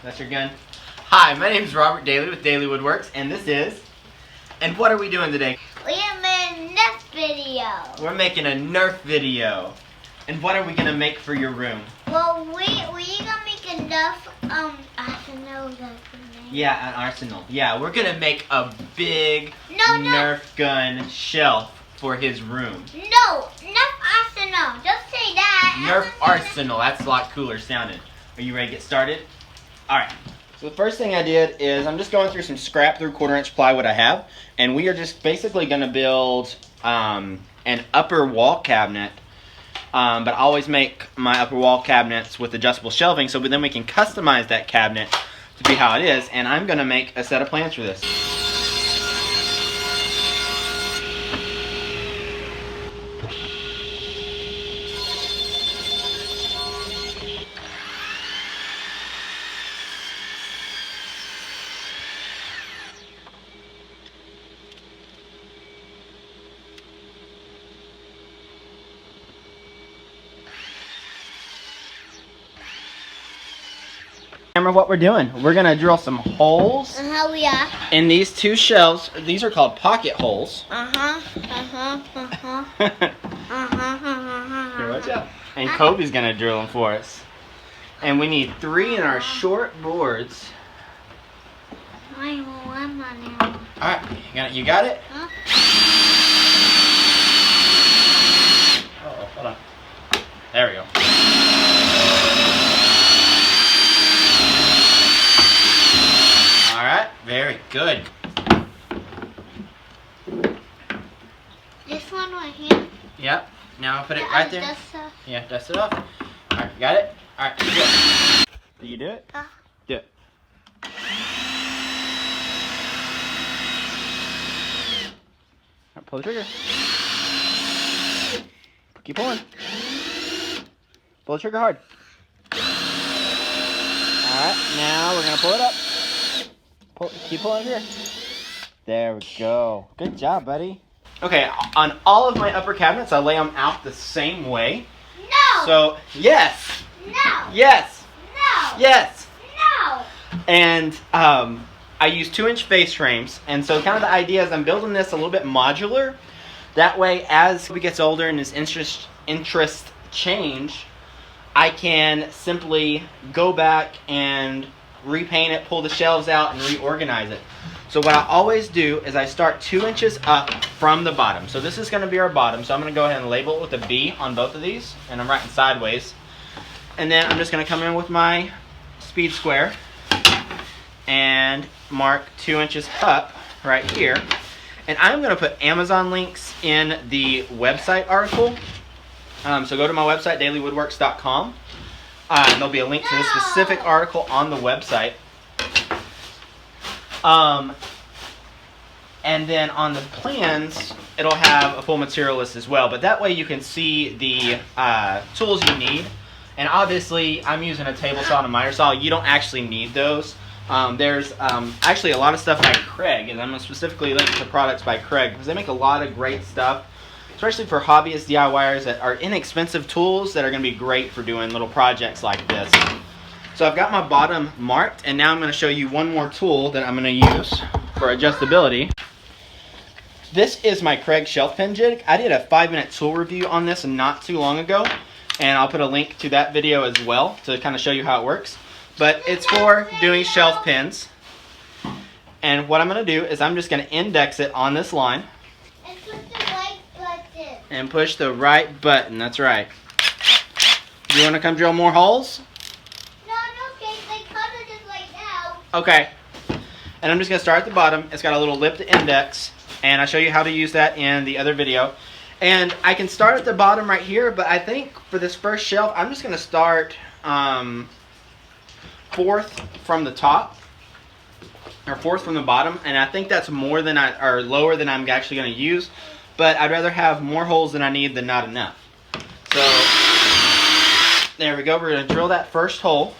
That's your gun. Hi, my name is Robert Dailey with Dailey Woodworks, and this is... And what are we doing today? We are making a Nerf video. We're making a Nerf video. And what are we gonna make for your room? Well, we gonna make a Nerf arsenal. Yeah, an arsenal. Yeah, we're gonna make a big No. Nerf gun shelf for his room. No, Nerf arsenal. Just say that. Nerf arsenal. That's a lot cooler sounding. Are you ready to get started? All right. So the first thing I did is I'm just going through some scrap 3/4-inch plywood I have, and we are just basically going to build an upper wall cabinet. But I always make my upper wall cabinets with adjustable shelving, so then we can customize that cabinet to be how it is. And I'm going to make a set of plans for this. Remember what we're doing. We're going to drill some holes We are. in these two shelves. These are called pocket holes. Here, watch out. And Kobe's going to drill them for us. And we need 3 in our short boards. Alright, you got it? Huh? Oh, hold on. There we go. Alright, very good. This one right here. Yep. Now I'll put it right there. Yeah, dust it off. Alright, got it? Alright, do it. Do you do it? Do it. Alright, pull the trigger. Keep pulling. Pull the trigger hard. Alright, now we're going to pull it up. Keep pulling here. There we go. Good job, buddy. Okay, on all of my upper cabinets, I lay them out the same way. No. So, yes. No. Yes. No. Yes. No. And I use 2-inch face frames. And so kind of the idea is I'm building this a little bit modular. That way, as he gets older and his interests change, I can simply go back and repaint it, pull the shelves out, and reorganize it. So what I always do is I start 2 inches up from the bottom. So this is going to be our bottom. So I'm going to go ahead and label it with a B on both of these, and I'm writing sideways. And then I'm just going to come in with my speed square and mark 2 inches up right here. And I'm going to put Amazon links in the website article. So go to my website, daileywoodworks.com. And there'll be a link to this specific article on the website. And then on the plans, it'll have a full material list as well. But that way you can see the tools you need. And obviously, I'm using a table saw and a miter saw. You don't actually need those. There's actually a lot of stuff by Craig. And I'm going to specifically link to products by Craig because they make a lot of great stuff, especially for hobbyist DIYers that are inexpensive tools that are going to be great for doing little projects like this. So I've got my bottom marked, and now I'm going to show you one more tool that I'm going to use for adjustability. This is my Craig shelf pin jig. I did a 5-minute tool review on this not too long ago, and I'll put a link to that video as well to kind of show you how it works. But it's for doing shelf pins. And what I'm going to do is I'm just going to index it on this line. And push the right button. That's right. You want to come drill more holes? No, okay. They cut it just like now. Okay. And I'm just going to start at the bottom. It's got a little lip to index. And I'll show you how to use that in the other video. And I can start at the bottom right here. But I think for this first shelf, I'm just going to start 4th from the top. Or 4th from the bottom. And I think that's more than or lower than I'm actually going to use. But I'd rather have more holes than I need than not enough. So, there we go. We're going to drill that first hole.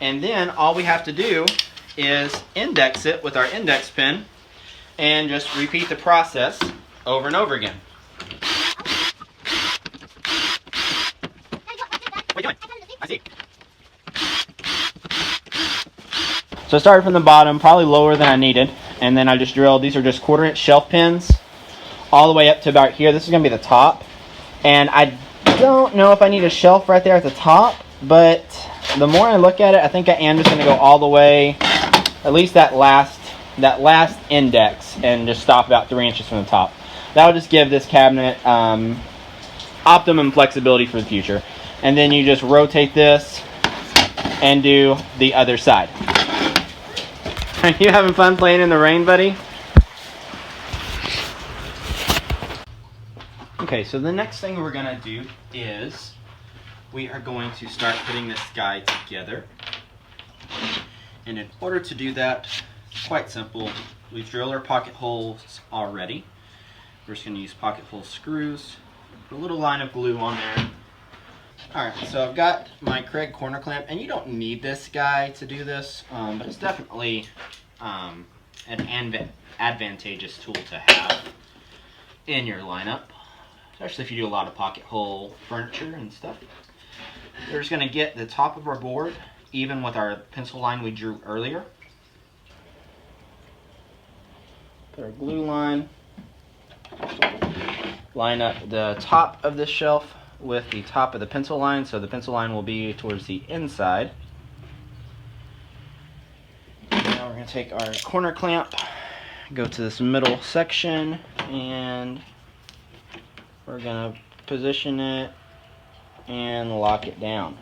And then all we have to do is index it with our index pin and just repeat the process over and over again. What are you doing? I see. So I started from the bottom, probably lower than I needed, and then I just drilled, these are just 1/4-inch shelf pins, all the way up to about here. This is going to be the top, and I don't know if I need a shelf right there at the top, but the more I look at it, I think I am just going to go all the way, at least that last index, and just stop about 3 inches from the top. That will just give this cabinet optimum flexibility for the future. And then you just rotate this and do the other side. Are you having fun playing in the rain, buddy? Okay, so the next thing we're gonna do is we are going to start putting this guy together. And in order to do that, quite simple. We've drilled our pocket holes already. We're just gonna use pocket hole screws. Put a little line of glue on there. Alright, so I've got my Kreg corner clamp, and you don't need this guy to do this, but it's definitely an advantageous tool to have in your lineup, especially if you do a lot of pocket hole furniture and stuff. We're just going to get the top of our board even with our pencil line we drew earlier. Put our glue line, line up the top of this shelf with the top of the pencil line, so the pencil line will be towards the inside. Now we're going to take our corner clamp, go to this middle section, and we're going to position it and lock it down.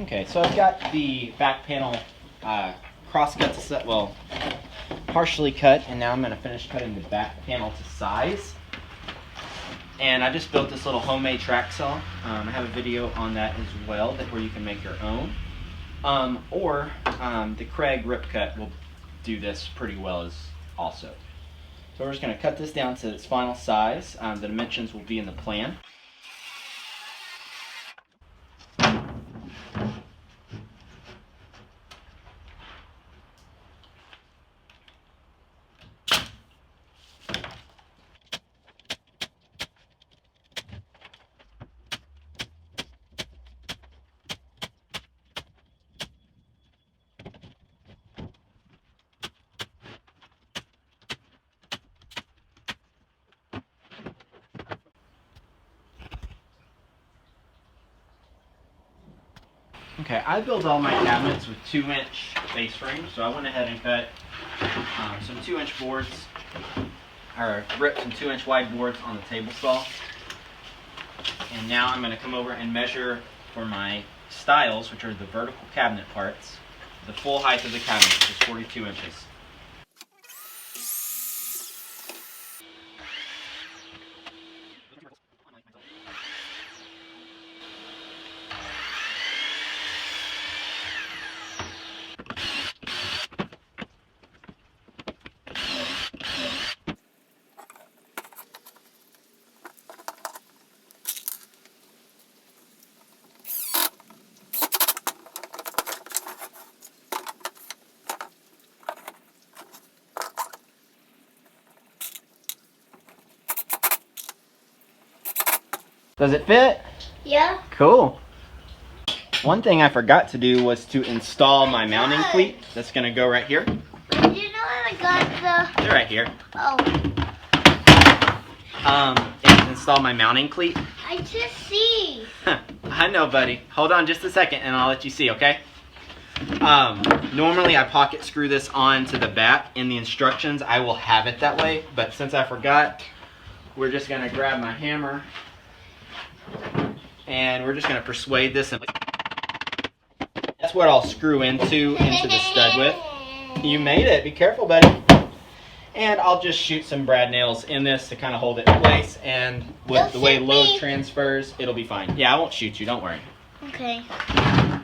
Okay, so I've got the back panel cross-cut to set, well, partially cut, and now I'm going to finish cutting the back panel to size. And I just built this little homemade track saw. I have a video on that as well, where you can make your own. Or the Kreg Rip Cut will do this pretty well as also. So we're just going to cut this down to its final size. The dimensions will be in the plan. Okay, I build all my cabinets with 2-inch base frames, so I went ahead and cut some 2-inch boards, or ripped some 2-inch wide boards on the table saw. And now I'm going to come over and measure for my stiles, which are the vertical cabinet parts, the full height of the cabinet, which is 42 inches. Does it fit? Yeah. Cool. One thing I forgot to do was to install my mounting cleat. That's going to go right here. Did you know I got the... They're right here. Oh. And install my mounting cleat. I just see. I know, buddy. Hold on just a second and I'll let you see, okay? Normally I pocket screw this on to the back. In the instructions I will have it that way, but since I forgot, we're just going to grab my hammer and we're just going to persuade this, and that's what I'll screw into the stud with. You made it. Be careful, buddy. And I'll just shoot some brad nails in this to kind of hold it in place, and with the way load transfers, it'll be fine. Yeah, I won't shoot you. Don't worry. Okay. I'm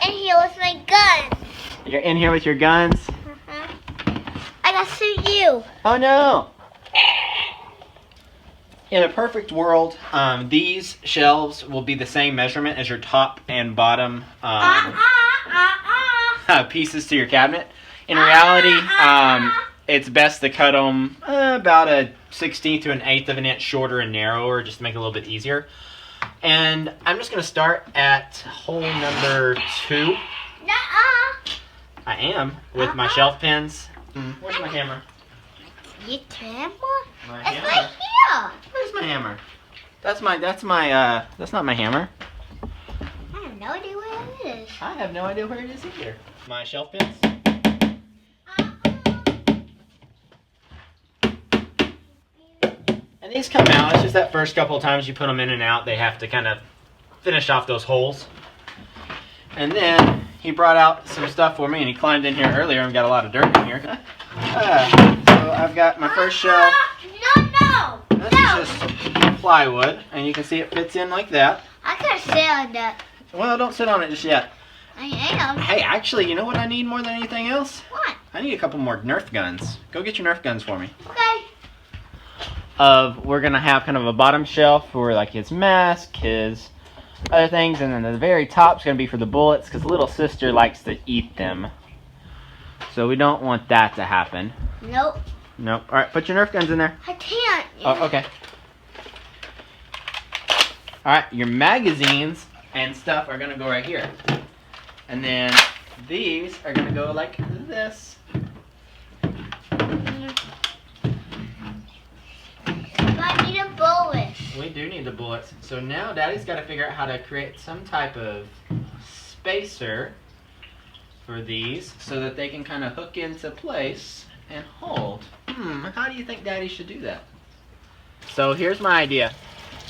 in here with my gun. You're in here with your guns? I gotta shoot you. Oh, no. In a perfect world, these shelves will be the same measurement as your top and bottom pieces to your cabinet. In reality, it's best to cut them about a 1/16 to an 1/8 of an inch shorter and narrower, just to make it a little bit easier. And I'm just going to start at hole number 2. Nuh-uh. I am, with my shelf pins. Where's my hammer? Your camera? My It's hammer. right here. Where's my hammer? That's not my hammer. I have no idea where it is. I have no idea where it is either. My shelf pins. And these come out, it's just that first couple of times you put them in and out, they have to kind of finish off those holes. And then he brought out some stuff for me, and he climbed in here earlier and got a lot of dirt in here. So I've got my first shelf. No. This is just plywood, and you can see it fits in like that. I can't sit on that. Well, don't sit on it just yet. I am. Hey, actually, you know what I need more than anything else? What? I need a couple more Nerf guns. Go get your Nerf guns for me. Okay. We're gonna have kind of a bottom shelf for like his mask, his other things, and then the very top's gonna be for the bullets, because little sister likes to eat them. So we don't want that to happen. Nope. Nope. All right, put your Nerf guns in there. I can't. Oh, okay. All right, your magazines and stuff are gonna go right here, and then these are gonna go like this. I need a bullet. We do need the bullets. So now Daddy's got to figure out how to create some type of spacer for these so that they can kind of hook into place and hold. How do you think Daddy should do that? So here's my idea.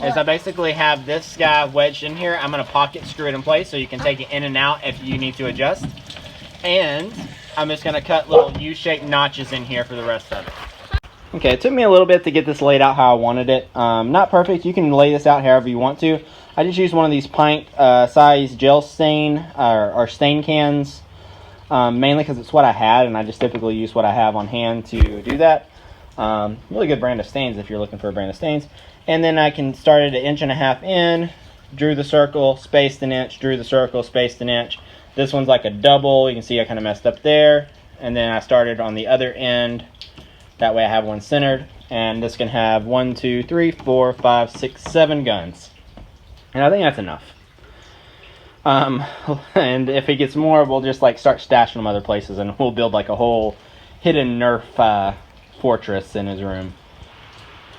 Is I basically have this guy wedged in here. I'm going to pocket screw it in place so you can take it in and out if you need to adjust. And I'm just going to cut little U-shaped notches in here for the rest of it. Okay, it took me a little bit to get this laid out how I wanted it. Not perfect. You can lay this out however you want to. I just used one of these pint size gel stain or stain cans, mainly because it's what I had, and I just typically use what I have on hand to do that. Really good brand of stains if you're looking for a brand of stains. And then I can start it 1.5 inches in, drew the circle, spaced an inch, drew the circle, spaced an inch. This one's like a double. You can see I kind of messed up there. And then I started on the other end. That way I have one centered, and this can have 1, 2, 3, 4, 5, 6, 7 guns. And I think that's enough. And if it gets more, we'll just like start stashing them other places, and we'll build like a whole hidden Nerf fortress in his room.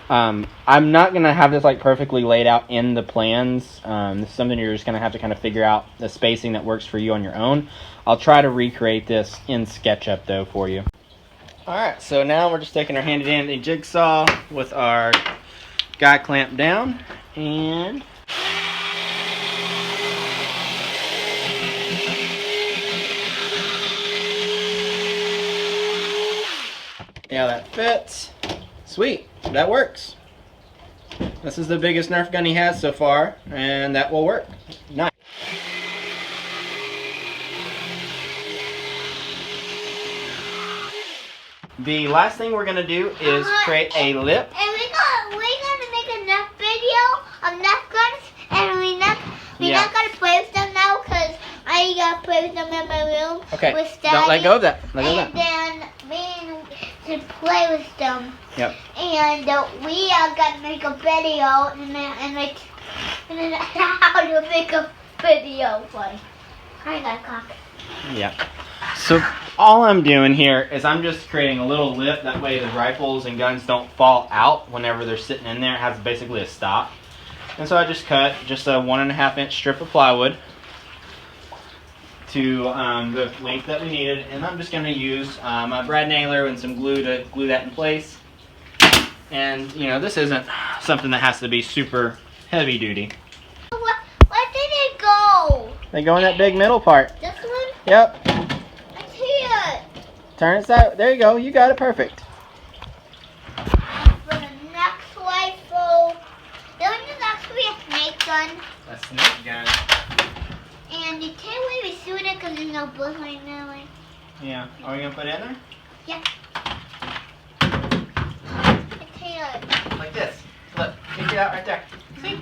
I'm not going to have this like perfectly laid out in the plans. This is something you're just going to have to kind of figure out the spacing that works for you on your own. I'll try to recreate this in SketchUp though for you. Alright, so now we're just taking our handy dandy jigsaw with our guy clamped down, and yeah, that fits. Sweet, that works. This is the biggest Nerf gun he has so far, and that will work. Nice. The last thing we're gonna do is create a lip. And we're gonna make a Nerf video of Nerf guns, and we're not gonna play with them now because I gotta play with them in my room. Okay. With Daddy. Don't let go of that. Let go of that. And then me to play with them. Yep. And we are gonna make a video and then how to make a video for. I got a cock. Yeah. So all I'm doing here is I'm just creating a little lip. That way the rifles and guns don't fall out whenever they're sitting in there. It has basically a stop. And so I just cut just a 1.5 inch strip of plywood to the length that we needed. And I'm just going to use my brad nailer and some glue to glue that in place. And, you know, this isn't something that has to be super heavy duty. Where did it go? They go in that big middle part. This one? Yep. I see it. Turn it side. There you go. You got it perfect. For the next rifle, there was actually a snake gun. A snake gun. And you can't really shoot it because there's no bullets right now. Like. Yeah. Are we going to put it in there? Yeah. I see it. Like this. Look. Take it out right there. See?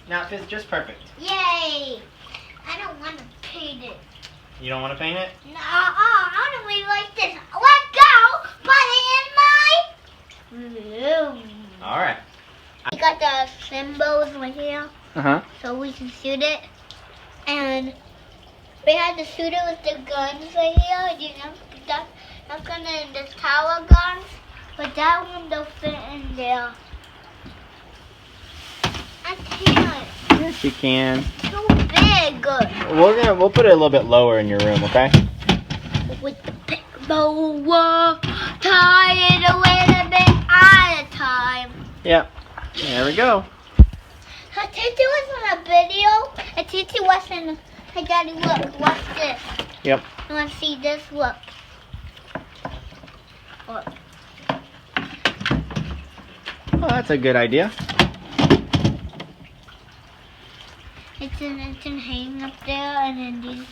Now it fits just perfect. Yay! I don't want to paint it. You don't want to paint it? No, I don't really like this. Let's go! But All right. We got the symbols right here, so we can shoot it. And we had to shoot it with the guns right here. You know, that's gonna the tower guns, but that one don't fit in there. I can't. Yes, you can. Too big. We'll put it a little bit lower in your room, okay? With the big bow, tie it a little bit at a time. Yep. There we go. Her Titi was in a video. Her Titi was in. Hey, Daddy, look. Watch this. Yep. You want to see this? Look. Look. Oh, that's a good idea. It's in hanging up there, and then these.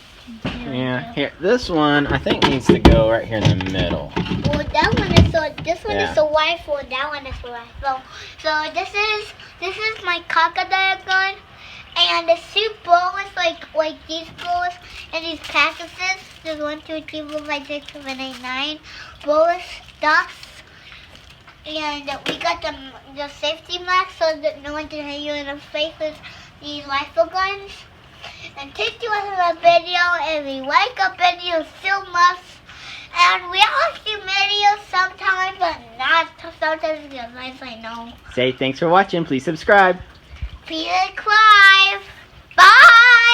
Yeah. Here, this one I think needs to go right here in the middle. Well, that one is so. This one Yeah. is the rifle. That one is the rifle. So this is my crocodile gun, and the shoot bullets like these bullets and these cactuses. There's 1, 2, 3, 4, 5, 6, 7, 8, 9 bullets, ducks, and we got the safety mask so that no one can hit you in the face with these rifle guns. And take you in a video, and we like our videos so much. And we all do videos sometimes, but not sometimes because I know. Say thanks for watching. Please subscribe. Please subscribe. Bye.